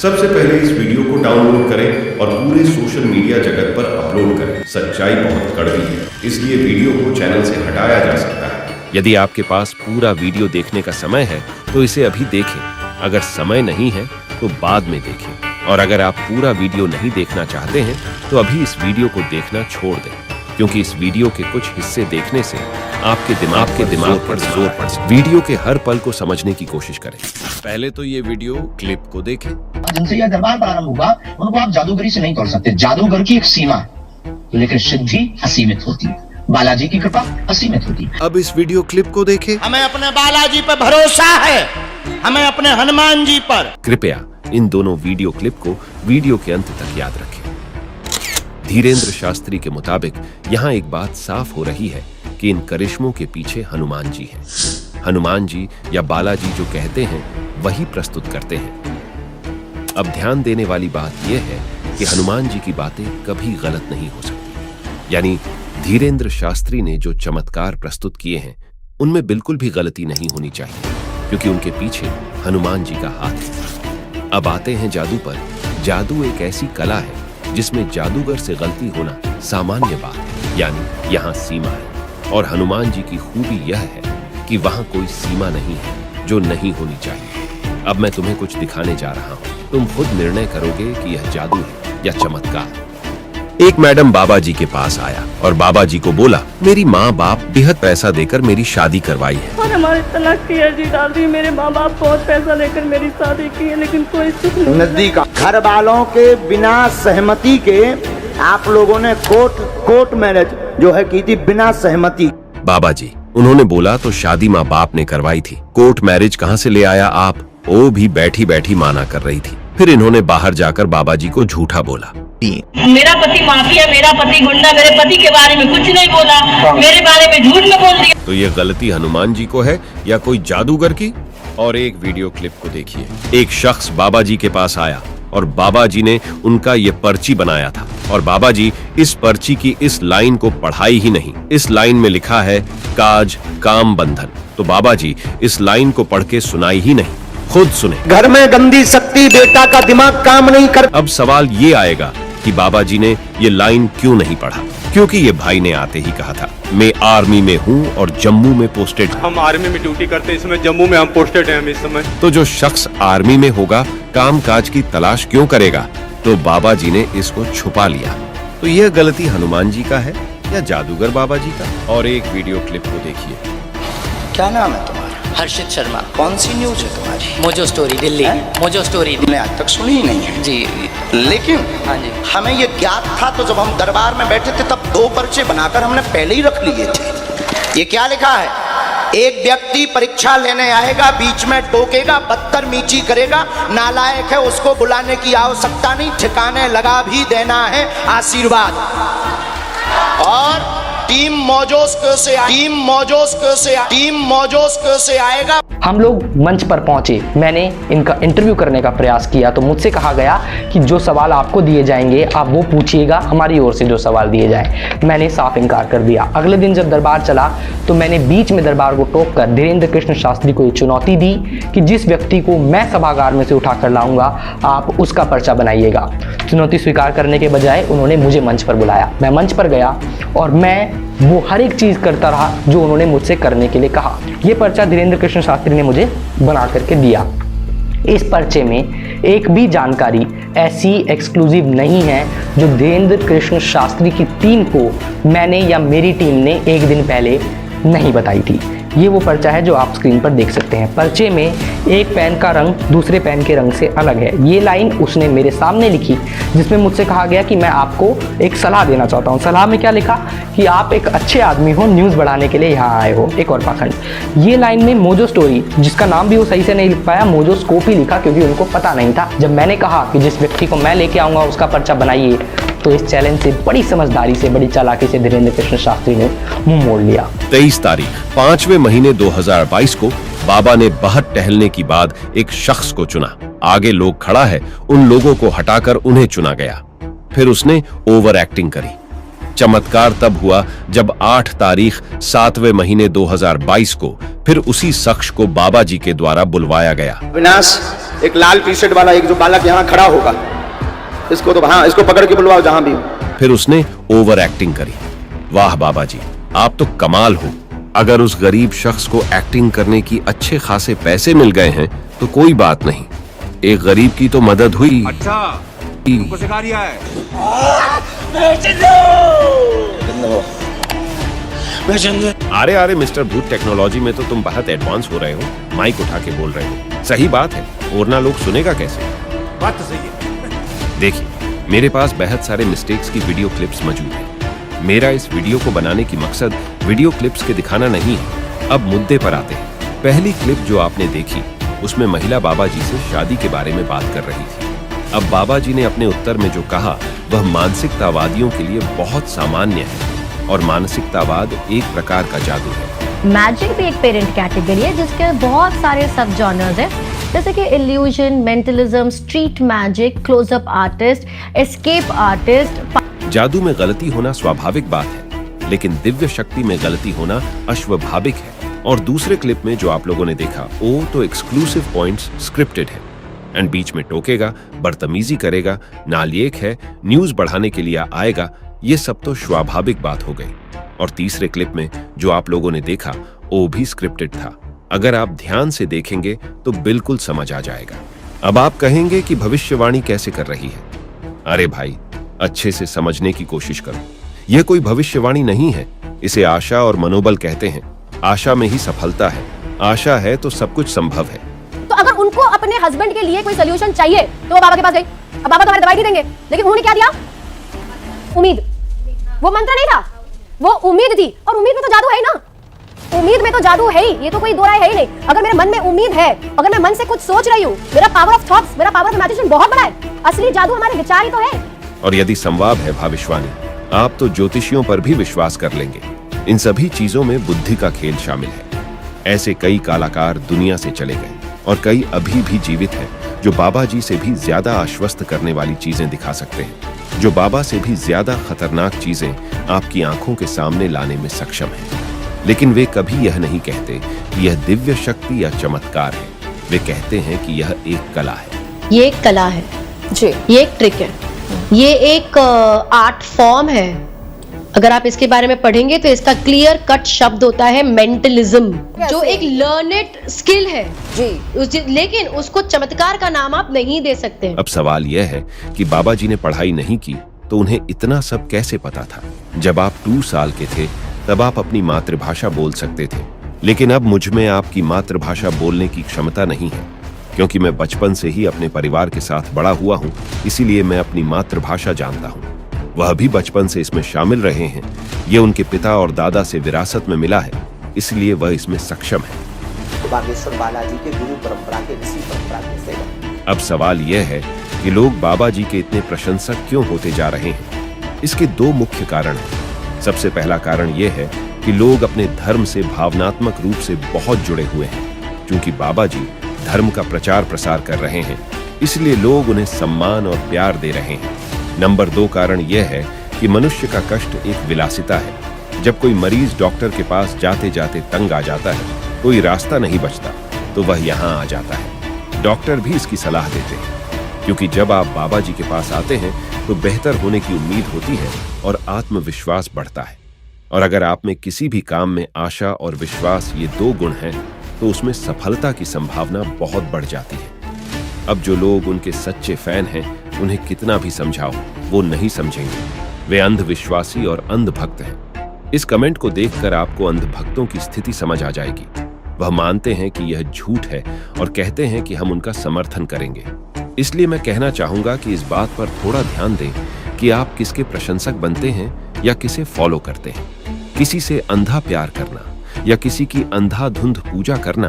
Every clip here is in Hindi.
सबसे पहले इस वीडियो को डाउनलोड करें और पूरे सोशल मीडिया जगत पर अपलोड करें। सच्चाई बहुत कड़वी है, इसलिए वीडियो को चैनल से हटाया जा सकता है। यदि आपके पास पूरा वीडियो देखने का समय है तो इसे अभी देखें, अगर समय नहीं है तो बाद में देखें, और अगर आप पूरा वीडियो नहीं देखना चाहते हैं तो अभी इस वीडियो को देखना छोड़ दें, क्योंकि इस वीडियो के कुछ हिस्से देखने से आपके दिमाग पर जोर पड़ सकता है। वीडियो के हर पल को समझने की कोशिश करें। पहले तो ये वीडियो क्लिप को देखें। जिनसे यह दरबार प्रारंभ हुआ उनको आप जादूगरी से नहीं तोड़ सकते। जादूगर की एक सीमा है, लेकिन सिद्धि असीमित होती है। बालाजी की कृपा असीमित होती है। अब इस वीडियो क्लिप को देखें। हमें अपने बालाजी पर भरोसा है, हमें अपने हनुमान जी पर। कृपया इन दोनों वीडियो क्लिप को वीडियो के अंत तक याद रखें। धीरेन्द्र शास्त्री के मुताबिक यहाँ एक बात साफ हो रही है कि इन करिश्मों के पीछे हनुमान जी हैं। हनुमान जी या बालाजी जो कहते हैं वही प्रस्तुत करते हैं। अब ध्यान देने वाली बात यह है कि हनुमान जी की बातें कभी गलत नहीं हो सकती। यानी धीरेन्द्र शास्त्री ने जो चमत्कार प्रस्तुत किए हैं उनमें बिल्कुल भी गलती नहीं होनी चाहिए, क्योंकि उनके पीछे हनुमान जी का हाथ है। अब आते हैं जादू पर। जादू एक ऐसी कला है जिसमें जादूगर से गलती होना सामान्य बात है, यानी यहाँ सीमा है। और हनुमान जी की खूबी यह है कि वहां कोई सीमा नहीं है जो नहीं होनी चाहिए। अब मैं तुम्हें कुछ दिखाने जा रहा हूँ, तुम खुद निर्णय करोगे कि यह जादू है या चमत्कार। एक मैडम बाबा जी के पास आया और बाबा जी को बोला, मेरी माँ बाप बेहद पैसा देकर मेरी शादी करवाई है और हमारे तलाक की अर्जी डाल दी। मेरे माँ बाप बहुत पैसा देकर मेरी शादी की है, लेकिन कोई सुख नहीं। नजदीक घर वालों के बिना सहमति के आप लोगों ने कोर्ट मैरिज जो है की थी, बिना सहमति। बाबा जी, उन्होंने बोला तो शादी माँ बाप ने करवाई थी, कोर्ट मैरिज कहाँ से ले आया आप? वो भी बैठी बैठी माना कर रही थी। फिर इन्होंने बाहर जाकर बाबा जी को झूठा बोला। मेरा पति माफिया, मेरा पति गुंडा, मेरे पति के बारे में कुछ नहीं बोला, मेरे बारे में झूठ में बोल दिया। तो ये गलती हनुमान जी को है या कोई जादूगर की? और एक वीडियो क्लिप को देखिए। एक शख्स बाबा जी के पास आया और बाबा जी ने उनका ये पर्ची बनाया था, और बाबा जी इस पर्ची की इस लाइन को पढ़ाई ही नहीं। इस लाइन में लिखा है काज काम बंधन, तो बाबा जी इस लाइन को पढ़ के सुनाई ही नहीं। खुद सुने। घर में गंदी शक्ति, बेटा का दिमाग काम नहीं कर। अब सवाल ये आएगा कि बाबा जी ने ये लाइन क्यों नहीं पढ़ा? क्योंकि ये भाई ने आते ही कहा था, मैं आर्मी में हूँ और जम्मू में पोस्टेड। हम आर्मी में ड्यूटी करते हैं, इस समय जम्मू में हम पोस्टेड हैं इस समय। तो जो शख्स आर्मी में होगा काम काज की तलाश क्यों करेगा? तो बाबा जी ने इसको छुपा लिया। तो यह गलती हनुमान जी का है या जादूगर बाबा जी का? और एक वीडियो क्लिप को देखिए। क्या नाम है तुम्हारा? हर्षित शर्मा। कौन सी न्यूज है तुम्हारी? Mojo story Delhi. Mojo story मैंने आज तक सुनी ही नहीं है जी। लेकिन हाँ जी, हमें ये ज्ञात था, तो जब हम दरबार में बैठे थे तब 2 पर्चे बनाकर हमने पहले ही रख लिए थे। ये क्या लिखा है? एक व्यक्ति परीक्षा लेने आएगा, बीच में टोकेगा, बदतमीजी करेगा, नालायक है, उसको बुलाने की आवश्यकता नहीं, ठिकाने लगा भी देना है आशीर्वाद। और टीम मौजोस्क से आएगा। हम लोग मंच पर पहुंचे, मैंने इनका इंटरव्यू करने का प्रयास किया तो मुझसे कहा गया कि जो सवाल आपको दिए जाएंगे आप वो पूछिएगा, हमारी ओर से जो सवाल दिए जाएं। मैंने साफ इनकार कर दिया। अगले दिन जब दरबार चला तो मैंने बीच में दरबार को टोककर धीरेन्द्र कृष्ण शास्त्री को ये चुनौती दी कि जिस व्यक्ति को मैं सभागार में से उठा कर लाऊंगा आप उसका पर्चा बनाइएगा। चुनौती स्वीकार करने के बजाय उन्होंने मुझे मंच पर बुलाया। मैं मंच पर गया और मैं वो हर एक चीज करता रहा जो उन्होंने मुझसे करने के लिए कहा। ये पर्चा धीरेन्द्र कृष्ण शास्त्री ने मुझे बना करके दिया। इस पर्चे में एक भी जानकारी ऐसी एक्सक्लूसिव नहीं है जो धीरेन्द्र कृष्ण शास्त्री की टीम को मैंने या मेरी टीम ने एक दिन पहले नहीं बताई थी। ये वो पर्चा है जो आप स्क्रीन पर देख सकते हैं। पर्चे में एक पेन का रंग दूसरे पेन के रंग से अलग है। ये लाइन उसने मेरे सामने लिखी जिसमें मुझसे कहा गया कि मैं आपको एक सलाह देना चाहता हूँ। सलाह में क्या लिखा कि आप एक अच्छे आदमी हो, न्यूज़ बढ़ाने के लिए यहाँ आए हो। एक और पाखंड, ये लाइन में मोजो स्टोरी, जिसका नाम भी वो सही से नहीं लिख पाया, मोजो स्कोप ही लिखा क्योंकि उनको पता नहीं था। जब मैंने कहा कि जिस व्यक्ति को मैं लेके आऊँगा उसका पर्चा बनाइए, तो इस चैलेंज से बड़ी समझदारी से, बड़ी चालाकी से धीरेन्द्र कृष्ण शास्त्री ने मुंह मोड़ लिया। 23 तारीख 5वें महीने 2022 को बाबा ने बाहर टहलने की बाद एक शख्स को चुना। आगे लोग खड़ा है, उन लोगों को हटाकर उन्हें चुना गया। फिर उसने ओवर एक्टिंग करी। चमत्कार तब हुआ जब 8 तारीख 7वें महीने 2022 को फिर उसी शख्स को बाबा जी के द्वारा बुलवाया गया। विनाश, एक लाल टी शर्ट वाला एक जो बालक यहाँ खड़ा होगा, इसको तो हाँ, इसको पकड़ के बुलवाओ जहां भी हो। फिर उसने ओवर एक्टिंग करी। वाह बाबा जी, आप तो कमाल हो। अगर उस गरीब शख्स को एक्टिंग करने की अच्छे खासे पैसे मिल गए हैं तो कोई बात नहीं, एक गरीब की तो मदद हुई। अच्छा, तुमको सिखा रिया है। अरे अरे मिस्टर भूत, टेक्नोलॉजी में तो तुम बहुत एडवांस हो रहे हो, माइक उठा के बोल रहे हो। सही बात है, वरना लोग सुनेगा कैसे? बात तो सही है। देखिए, मेरे पास बहुत सारे मिस्टेक्स की वीडियो क्लिप्स मौजूद हैं। मेरा इस वीडियो को बनाने की मकसद वीडियो क्लिप्स के दिखाना नहीं है। अब मुद्दे पर आते हैं। पहली क्लिप जो आपने देखी, उसमें महिला बाबा जी से शादी के बारे में बात कर रही थी। अब बाबा जी ने अपने उत्तर में जो कहा वह मानसिकतावादियों के लिए बहुत सामान्य है, और मानसिकतावाद एक प्रकार का जादू है। मैजिक भी एक पेरेंट कैटेगरी है जिसके बहुत सारे सब जॉनर्स हैं, जैसे कि illusion, mentalism, street magic, closeup artist, escape artist. जादू में गलती होना स्वाभाविक बात है, लेकिन दिव्य शक्ति में गलती होना अस्वाभाविक है। और दूसरे क्लिप में जो आप लोगों ने देखा, वो तो एक्सक्लूसिव पॉइंट्स स्क्रिप्टेड है, एंड बीच में टोकेगा, बदतमीजी करेगा, नालायक है, न्यूज बढ़ाने के लिए आएगा, ये सब तो स्वाभाविक बात हो गई। और तीसरे क्लिप में जो आप लोगों ने देखा, वो भी स्क्रिप्टेड था। अगर आप ध्यान से देखेंगे तो बिल्कुल समझ आ जाएगा। अब आप कहेंगे कि भविष्यवाणी कैसे कर रही है? अरे भाई, अच्छे से समझने की कोशिश करो। यह कोई भविष्यवाणी नहीं है, इसे आशा और मनोबल कहते हैं। आशा में ही सफलता है, आशा है तो सब कुछ संभव है। तो अगर उनको अपने हस्बैंड के लिए कोई सोल्यूशन चाहिए तो वो बाबा के पास गई। अब बाबा तो हमें दवाई नहीं देंगे, लेकिन उन्होंने क्या दिया? उम्मीद। वो मंत्र नहीं था, वो उम्मीद थी। और उम्मीद में तो जादू है ही ना, उम्मीद में तो जादू है ही, ये तो कोई दो राय है ही नहीं। अगर मेरे मन में उम्मीद है, अगर मैं मन से कुछ सोच रही हूँ, मेरा पावर ऑफ थॉट्स, मेरा पावर ऑफ इमेजिनेशन बहुत बड़ा है। असली जादू हमारे विचार ही तो है। और यदि संभव है भविष्यवाणी, आप तो ज्योतिषियों पर भी विश्वास कर लेंगे। इन सभी चीजों में बुद्धि का खेल शामिल है। ऐसे कई कलाकार दुनिया से चले गए, और कई अभी भी जीवित हैं जो बाबा जी से भी ज्यादा आश्वस्त करने वाली चीजें दिखा सकते हैं, जो बाबा से भी ज्यादा खतरनाक चीजें आपकी आंखों के सामने लाने में सक्षम हैं। लेकिन वे कभी यह नहीं कहते कि यह दिव्य शक्ति या चमत्कार है। वे कहते हैं कि यह एक कला है। ये एक कला है जी, ये एक ट्रिक है, ये एक आर्ट फॉर्म है। अगर आप इसके बारे में पढ़ेंगे तो इसका क्लियर कट शब्द होता है मेंटलिज्म, जो एक लर्नेड स्किल है जी, लेकिन उसको चमत्कार का नाम आप नहीं दे सकते। अब सवाल यह है कि बाबा जी ने पढ़ाई नहीं की तो उन्हें इतना सब कैसे पता था? जब आप 2 साल के थे तब आप अपनी मातृभाषा बोल सकते थे, लेकिन अब मुझ में आपकी मातृभाषा बोलने की क्षमता नहीं है, क्योंकि मैं बचपन से ही अपने परिवार के साथ बड़ा हुआ हूँ। इसीलिए मैं अपनी मातृभाषा जानता हूँ। वह भी बचपन से इसमें शामिल रहे हैं। ये उनके पिता और दादा से विरासत में मिला है, इसलिए वह इसमें सक्षम है। बागेश्वर बालाजी के गुरु परंपरा के, ऋषि परंपरा के सेवक। अब सवाल यह है कि लोग बाबा जी के इतने प्रशंसक क्यों होते जा रहे हैं? इसके 2 मुख्य कारण हैं। सबसे पहला कारण यह है कि लोग अपने धर्म से भावनात्मक रूप से बहुत जुड़े हुए हैं। क्योंकि बाबा जी धर्म का प्रचार प्रसार कर रहे हैं, इसलिए लोग उन्हें सम्मान और प्यार दे रहे हैं। नंबर 2 कारण यह है कि मनुष्य का कष्ट एक विलासिता है। जब कोई मरीज डॉक्टर के पास जाते जाते तंग आ जाता है, कोई रास्ता नहीं बचता, तो वह यहाँ आ जाता है। डॉक्टर भी इसकी सलाह देते हैं, क्योंकि जब आप बाबा जी के पास आते हैं तो बेहतर होने की उम्मीद होती है और आत्मविश्वास बढ़ता है। और अगर आप में किसी भी काम में आशा और विश्वास, ये 2 गुण हैं, तो उसमें सफलता की संभावना बहुत बढ़ जाती है। अब जो लोग उनके सच्चे फैन हैं, उन्हें कितना भी समझाओ, वो नहीं समझेंगे। वे अंधविश्वासी और अंधभक्त हैं। इस कमेंट को देखकर आपको अंधभक्तों की स्थिति समझ आ जाएगी। वह मानते हैं कि यह झूठ है और कहते हैं कि हम उनका समर्थन करेंगे। इसलिए मैं कहना चाहूंगा कि इस बात पर थोड़ा ध्यान दें कि आप किसके प्रशंसक बनते हैं या किसे फॉलो करते हैं। किसी से अंधा प्यार करना या किसी की अंधाधुंध पूजा करना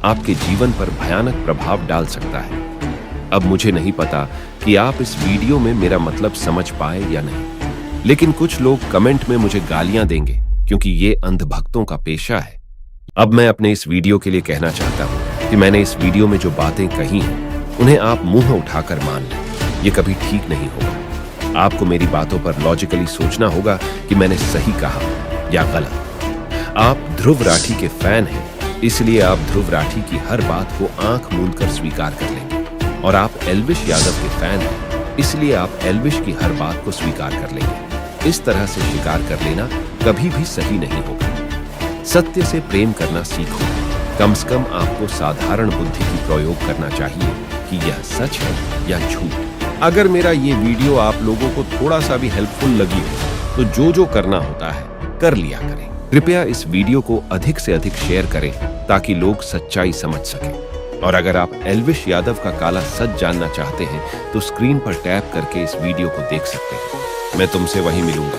आपके जीवन पर भयानक प्रभाव डाल सकता है। अब मुझे नहीं पता कि आप इस वीडियो में मेरा मतलब समझ पाए या नहीं, लेकिन कुछ लोग कमेंट में मुझे गालियां देंगे क्योंकि ये अंधभक्तों का पेशा है। अब मैं अपने इस वीडियो के लिए कहना चाहता हूं कि मैंने इस वीडियो में जो बातें कही हैं, उन्हें आप मुंह उठाकर मान लें। ये कभी ठीक नहीं होगा। आपको मेरी बातों पर लॉजिकली सोचना होगा कि मैंने सही कहा या गलत। आप ध्रुव राठी के फैन हैं, इसलिए आप ध्रुव राठी की हर बात को आंख मूंद कर स्वीकार कर लेंगे। और आप एल्विश यादव के फैन हैं, इसलिए आप एल्विश की हर बात को स्वीकार कर लेंगे। इस तरह से शिकार कर लेना कभी भी सही नहीं होगा। सत्य से प्रेम करना सीखो। कम से कम आपको साधारण बुद्धि की प्रयोग करना चाहिए कि यह सच है या झूठ। अगर मेरा ये वीडियो आप लोगों को थोड़ा सा भी हेल्पफुल लगी हो तो जो करना होता है कर लिया करें। कृपया इस वीडियो को अधिक से अधिक शेयर करें ताकि लोग सच्चाई समझ सकें। और अगर आप एल्विश यादव का काला सच जानना चाहते हैं तो स्क्रीन पर टैप करके इस वीडियो को देख सकते हैं। मैं तुमसे वहीं मिलूंगा।